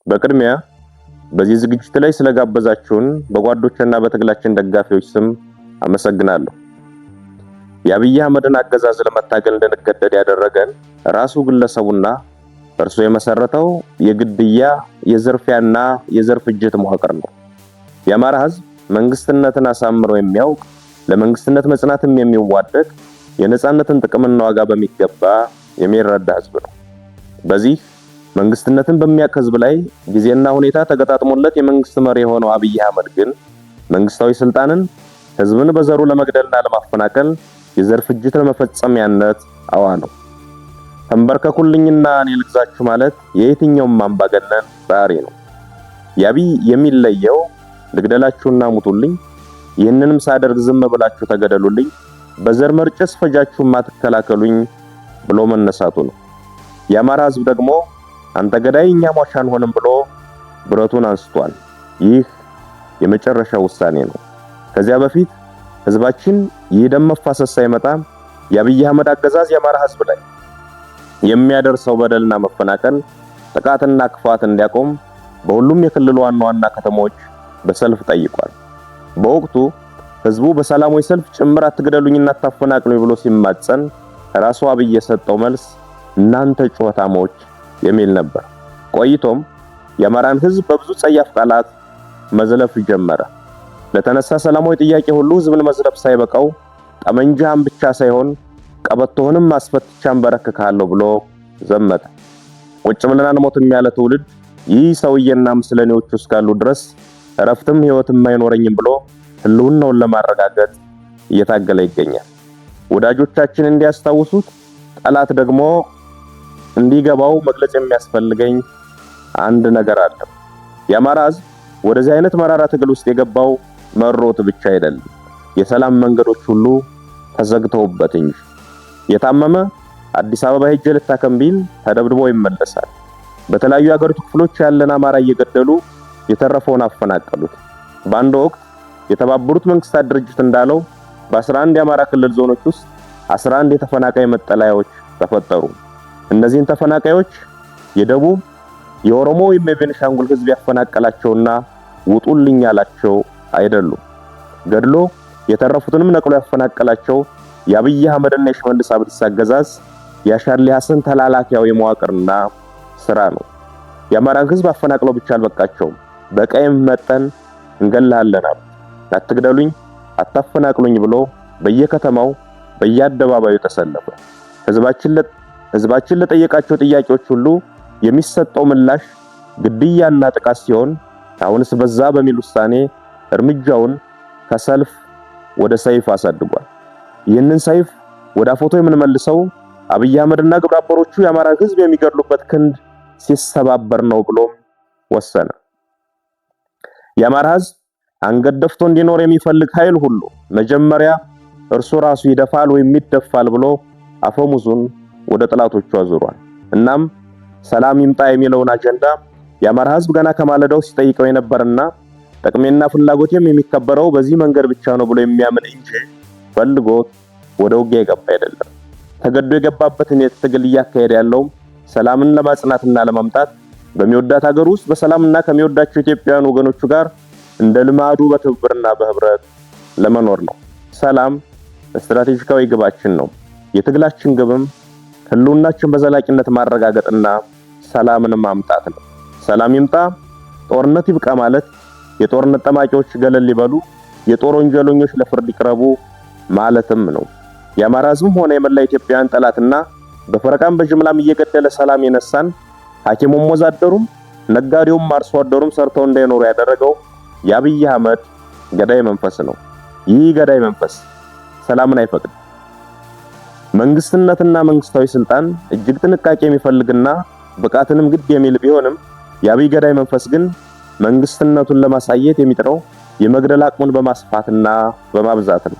በቅድሚያ በዚህ ዝግጅት ላይ ስለጋበዛችሁን በጓዶችና በትግላችን ደጋፊዎች ስም አመሰግናለሁ። የአብይ አህመድን አገዛዝ ለመታገል እንድንገደድ ያደረገን ራሱ ግለሰቡና እርሱ የመሰረተው የግድያ የዝርፊያና የዘር ፍጅት መዋቅር ነው። የአማራ ህዝብ መንግስትነትን አሳምሮ የሚያውቅ ለመንግስትነት መጽናትም የሚዋደድ የነጻነትን ጥቅምና ዋጋ በሚገባ የሚረዳ ህዝብ ነው። በዚህ መንግስትነትን በሚያውቅ ህዝብ ላይ ጊዜና ሁኔታ ተገጣጥሞለት የመንግስት መሪ የሆነው አብይ አህመድ ግን መንግስታዊ ስልጣንን ህዝብን በዘሩ ለመግደልና ለማፈናቀል የዘር ፍጅት ለመፈጸሚያነት አዋለው። ተንበርከኩልኝና እኔ ልግዛችሁ ማለት የየትኛውም አምባገነን ባህሪ ነው። የአብይ የሚለየው ልግደላችሁና ሙቱልኝ፣ ይህንንም ሳደርግ ዝም ብላችሁ ተገደሉልኝ፣ በዘር መርጨስ ፈጃችሁም አትከላከሉኝ ብሎ መነሳቱ ነው። የአማራ ህዝብ ደግሞ አንተ ገዳይ እኛ ሟች አንሆንም ብሎ ብረቱን አንስቷል። ይህ የመጨረሻው ውሳኔ ነው። ከዚያ በፊት ህዝባችን የደም መፋሰስ ሳይመጣ የአብይ አህመድ አገዛዝ የአማራ ህዝብ ላይ የሚያደርሰው በደልና መፈናቀል፣ ጥቃትና ክፋት እንዲያቆም በሁሉም የክልሉ ዋና ዋና ከተሞች በሰልፍ ጠይቋል። በወቅቱ ህዝቡ በሰላማዊ ሰልፍ ጭምር አትግደሉኝና አታፈናቅሉኝ ብሎ ሲማጸን ራሱ አብይ የሰጠው መልስ እናንተ ጩኸታሞች የሚል ነበር። ቆይቶም የአማራን ህዝብ በብዙ ጸያፍ ቃላት መዝለፍ ጀመረ። ለተነሳ ሰላማዊ ጥያቄ ሁሉ ህዝብን መዝለፍ ሳይበቃው ጠመንጃህን ብቻ ሳይሆን ቀበቶህንም አስፈትቻን በረክካለሁ ብሎ ዘመተ። ቁጭ ብለን አንሞትም ያለ ትውልድ ይህ ሰውዬና ምስለኔዎቹ እስካሉ ድረስ እረፍትም ህይወትም አይኖረኝም ብሎ ህልውናውን ለማረጋገጥ እየታገለ ይገኛል። ወዳጆቻችን እንዲያስታውሱት፣ ጠላት ደግሞ እንዲገባው መግለጽ የሚያስፈልገኝ አንድ ነገር አለ። የአማራ ህዝብ ወደዚህ አይነት መራራ ትግል ውስጥ የገባው መሮት ብቻ አይደለም፣ የሰላም መንገዶች ሁሉ ተዘግተውበት እንጂ። የታመመ አዲስ አበባ ሄጄ ልታከም ቢል ተደብድቦ ይመለሳል። በተለያዩ የሀገሪቱ ክፍሎች ያለን አማራ እየገደሉ የተረፈውን አፈናቀሉት። በአንድ ወቅት የተባበሩት መንግስታት ድርጅት እንዳለው በ11 የአማራ ክልል ዞኖች ውስጥ 11 የተፈናቃይ መጠለያዎች ተፈጠሩ። እነዚህን ተፈናቃዮች የደቡብ፣ የኦሮሞ ወይም የቤኒሻንጉል ህዝብ ያፈናቀላቸውና ውጡልኝ ያላቸው አይደሉም። ገድሎ የተረፉትንም ነቅሎ ያፈናቀላቸው የአብይ አህመድና የሽመልስ አብዲሳ አገዛዝ የሻርሊ ሐሰን ተላላኪያዊ መዋቅርና ስራ ነው። የአማራን ህዝብ አፈናቅለው ብቻ አልበቃቸውም። በቀይም መጠን እንገላለን አሉ። አትግደሉኝ፣ አታፈናቅሉኝ ብሎ በየከተማው በየአደባባዩ ተሰለፈ። ህዝባችን ለጠየቃቸው ጥያቄዎች ሁሉ የሚሰጠው ምላሽ ግድያና ጥቃት ሲሆን አሁንስ በዛ በሚል ውሳኔ እርምጃውን ከሰልፍ ወደ ሰይፍ አሳድጓል። ይህንን ሰይፍ ወደ ፎቶ የምንመልሰው አብይ አህመድና ግብረ አበሮቹ የአማራ ህዝብ የሚገድሉበት ክንድ ሲሰባበር ነው ብሎ ወሰነ። የአማራ ህዝብ አንገት ደፍቶ እንዲኖር የሚፈልግ ኃይል ሁሉ መጀመሪያ እርሱ ራሱ ይደፋል ወይም ይደፋል ብሎ አፈሙዙን ወደ ጠላቶቹ አዙሯል። እናም ሰላም ይምጣ የሚለውን አጀንዳ የአማራ ህዝብ ገና ከማለዳው ሲጠይቀው የነበርና ጥቅሜና ፍላጎቴም የሚከበረው በዚህ መንገድ ብቻ ነው ብሎ የሚያምን እንጂ ፈልጎት ወደ ውጊያ የገባ አይደለም። ተገዶ የገባበትን የትግል እያካሄደ ያለው ሰላምን ለማጽናትና ለማምጣት በሚወዳት ሀገር ውስጥ በሰላምና ከሚወዳቸው ኢትዮጵያውያን ወገኖቹ ጋር እንደ ልማዱ በትብብርና በህብረት ለመኖር ነው። ሰላም ስትራቴጂካዊ ግባችን ነው። የትግላችን ግብም ህልውናችን በዘላቂነት ማረጋገጥና ሰላምን ማምጣት ነው። ሰላም ይምጣ፣ ጦርነት ይብቃ ማለት የጦርነት ጠማቂዎች ገለል ሊበሉ፣ የጦር ወንጀለኞች ለፍርድ ይቅረቡ ማለትም ነው። የአማራ ህዝብም ሆነ የመላ ኢትዮጵያውያን ጠላትና በፈረቃም በጅምላም እየገደለ ሰላም የነሳን ሐኪሙም ወዛደሩም ነጋዴውም አርሶ አደሩም ሰርተው እንዳይኖሩ ያደረገው የአብይ አህመድ ገዳይ መንፈስ ነው። ይህ ገዳይ መንፈስ ሰላምን አይፈቅድም። መንግስትነትና መንግስታዊ ስልጣን እጅግ ጥንቃቄ የሚፈልግና ብቃትንም ግድ የሚል ቢሆንም የአብይ ገዳይ መንፈስ ግን መንግስትነቱን ለማሳየት የሚጥረው የመግደል አቅሙን በማስፋትና በማብዛት ነው።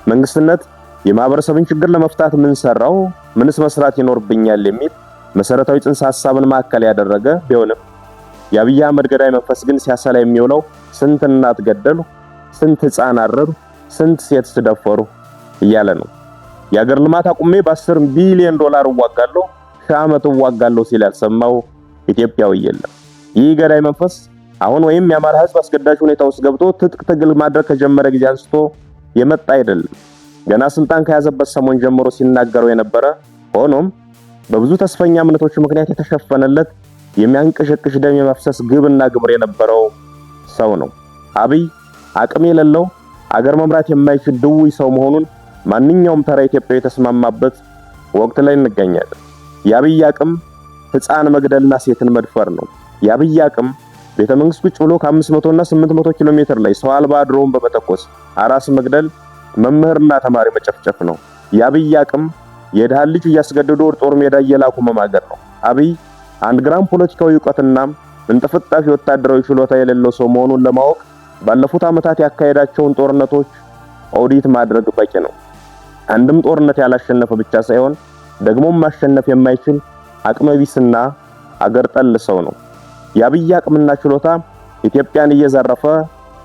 መንግስትነት የማህበረሰብን ችግር ለመፍታት ምን ሰራው፣ ምንስ መስራት ይኖርብኛል የሚል መሰረታዊ ጽንሰ ሐሳብን ማዕከል ያደረገ ቢሆንም የአብይ አህመድ ገዳይ መንፈስ ግን ሲያሰላ የሚውለው ስንት እናት ገደሉ፣ ስንት ህፃን አረዱ፣ ስንት ሴት ስደፈሩ እያለ ነው። የአገር ልማት አቁሜ በ10 ቢሊዮን ዶላር እዋጋለሁ፣ ሺህ ዓመት እዋጋለሁ ሲል ያልሰማው ኢትዮጵያዊ የለም። ይህ ገዳይ መንፈስ አሁን ወይም የአማራ ህዝብ አስገዳጅ ሁኔታ ውስጥ ገብቶ ትጥቅ ትግል ማድረግ ከጀመረ ጊዜ አንስቶ የመጣ አይደለም። ገና ስልጣን ከያዘበት ሰሞን ጀምሮ ሲናገረው የነበረ ሆኖም በብዙ ተስፈኛ እምነቶች ምክንያት የተሸፈነለት የሚያንቀሸቅሽ ደም የማፍሰስ ግብና ግብር የነበረው ሰው ነው። አብይ አቅም የሌለው አገር መምራት የማይችል ድውይ ሰው መሆኑን ማንኛውም ተራ ኢትዮጵያዊ የተስማማበት ወቅት ላይ እንገኛለን። የአብይ አቅም ህፃን መግደልና ሴትን መድፈር ነው። የአብይ አቅም ቤተ መንግስት ቁጭ ብሎ ከ500 እና 800 ኪሎ ሜትር ላይ ሰው አልባ ድሮን በመተኮስ አራስ መግደል፣ መምህርና ተማሪ መጨፍጨፍ ነው። የአብይ አቅም የድሃ ልጅ እያስገደዱ ወደ ጦር ሜዳ እየላኩ መማገር ነው። አብይ አንድ ግራም ፖለቲካዊ ዕውቀትና እንጥፍጣፊ ወታደራዊ ችሎታ የሌለው ሰው መሆኑን ለማወቅ ባለፉት ዓመታት ያካሄዳቸውን ጦርነቶች ኦዲት ማድረግ በቂ ነው። አንድም ጦርነት ያላሸነፈ ብቻ ሳይሆን ደግሞም ማሸነፍ የማይችል አቅመቢስና አገር ጠል ሰው ነው። የአብይ አቅምና ችሎታ ኢትዮጵያን እየዘረፈ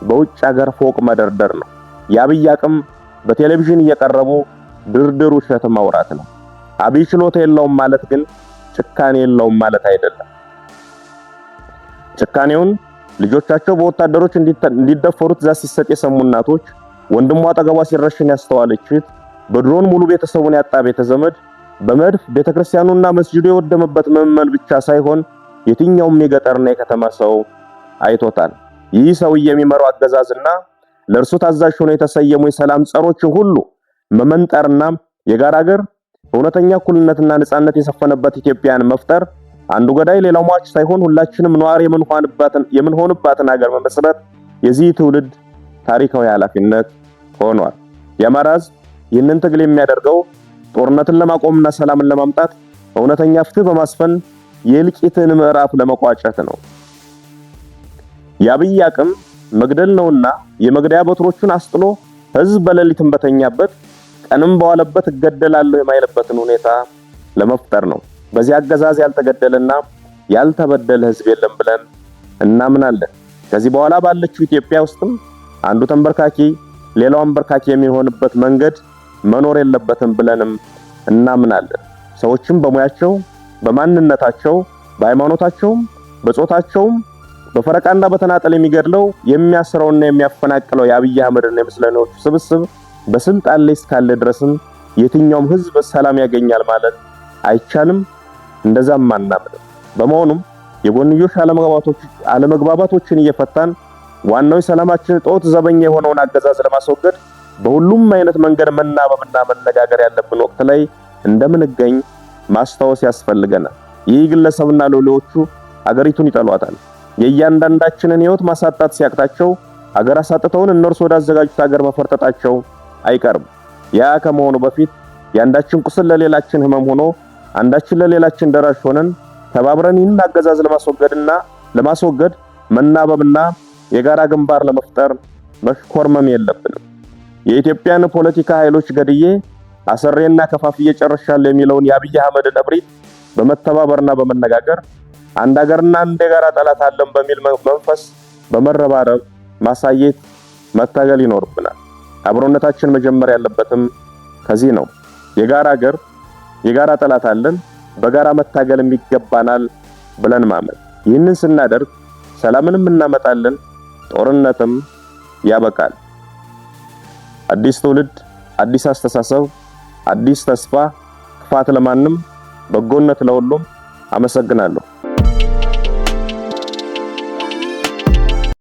በውጭ ሀገር ፎቅ መደርደር ነው። የአብይ አቅም በቴሌቪዥን እየቀረቡ ድርድር ውሸት ማውራት ነው። አብይ ችሎታ የለውም ማለት ግን ጭካኔ የለውም ማለት አይደለም። ጭካኔውን ልጆቻቸው በወታደሮች እንዲደፈሩ ትዕዛዝ ሲሰጥ የሰሙ እናቶች፣ ወንድሟ አጠገቧ ሲረሽን ያስተዋለች እህት፣ በድሮን ሙሉ ቤተሰቡን ያጣ ቤተዘመድ፣ በመድፍ ቤተክርስቲያኑና መስጂዱ የወደመበት ምዕመን ብቻ ሳይሆን የትኛውም የገጠርና የከተማ ሰው አይቶታል። ይህ ሰው የሚመራው አገዛዝና ለእርሱ ታዛዥ ሆነው የተሰየሙ የሰላም ጸሮችን ሁሉ መመንጠርና የጋራ ሀገር እውነተኛ እኩልነትና ነጻነት የሰፈነበት ኢትዮጵያን መፍጠር፣ አንዱ ገዳይ ሌላው ሟች ሳይሆን ሁላችንም ነዋሪ የምንሆንባትን ሀገር መመስረት የዚህ ትውልድ ታሪካዊ ኃላፊነት ሆኗል። የአማራ ሕዝብ ይህንን ትግል የሚያደርገው ጦርነትን ለማቆምና ሰላምን ለማምጣት እውነተኛ ፍትህ በማስፈን የእልቂትን ምዕራፍ ለመቋጨት ነው። የአብይ አቅም መግደል ነውና የመግደያ በትሮቹን አስጥሎ ህዝብ በሌሊትም በተኛበት ቀንም በዋለበት እገደላለሁ የማይልበትን ሁኔታ ለመፍጠር ነው። በዚህ አገዛዝ ያልተገደለና ያልተበደለ ህዝብ የለም ብለን እናምናለን። ከዚህ በኋላ ባለችው ኢትዮጵያ ውስጥም አንዱ ተንበርካኪ ሌላው አንበርካኪ የሚሆንበት መንገድ መኖር የለበትም ብለንም እናምናለን። ሰዎችም በሙያቸው፣ በማንነታቸው፣ በሃይማኖታቸውም፣ በጾታቸውም በፈረቃና በተናጠል የሚገድለው የሚያስረውና የሚያፈናቅለው የአብይ አህመድና የምስለኔዎቹ ስብስብ በስልጣን ላይ እስካለ ድረስም የትኛውም ህዝብ ሰላም ያገኛል ማለት አይቻልም። እንደዛም አናምንም። በመሆኑም የጎንዮሽ አለመግባባቶችን እየፈታን ዋናው የሰላማችን ጦት ዘበኛ የሆነውን አገዛዝ ለማስወገድ በሁሉም አይነት መንገድ መናበብና መነጋገር ያለብን ወቅት ላይ እንደምንገኝ ማስታወስ ያስፈልገናል። ይህ ግለሰብና ሎሌዎቹ አገሪቱን ይጠሏታል። የእያንዳንዳችንን ህይወት ማሳጣት ሲያቅታቸው አገር አሳጥተውን እነርሱ ወዳዘጋጁት ሀገር መፈርጠጣቸው አይቀርም። ያ ከመሆኑ በፊት የአንዳችን ቁስል ለሌላችን ህመም ሆኖ አንዳችን ለሌላችን ደራሽ ሆነን ተባብረን ይህን አገዛዝ ለማስወገድ መናበብና የጋራ ግንባር ለመፍጠር መሽኮርመም የለብንም። የኢትዮጵያን ፖለቲካ ኃይሎች ገድዬ አሰሬና ከፋፍዬ ጨርሻለሁ የሚለውን የአብይ አህመድን እብሪት በመተባበርና በመነጋገር አንድ ሀገርና አንድ የጋራ ጠላት አለን በሚል መንፈስ በመረባረብ ማሳየት መታገል ይኖርብናል። አብሮነታችን መጀመር ያለበትም ከዚህ ነው። የጋራ ሀገር የጋራ ጠላት አለን፣ በጋራ መታገልም ይገባናል ብለን ማመን። ይህንን ስናደርግ ሰላምንም እናመጣለን፣ ጦርነትም ያበቃል። አዲስ ትውልድ፣ አዲስ አስተሳሰብ፣ አዲስ ተስፋ። ክፋት ለማንም፣ በጎነት ለሁሉም። አመሰግናለሁ።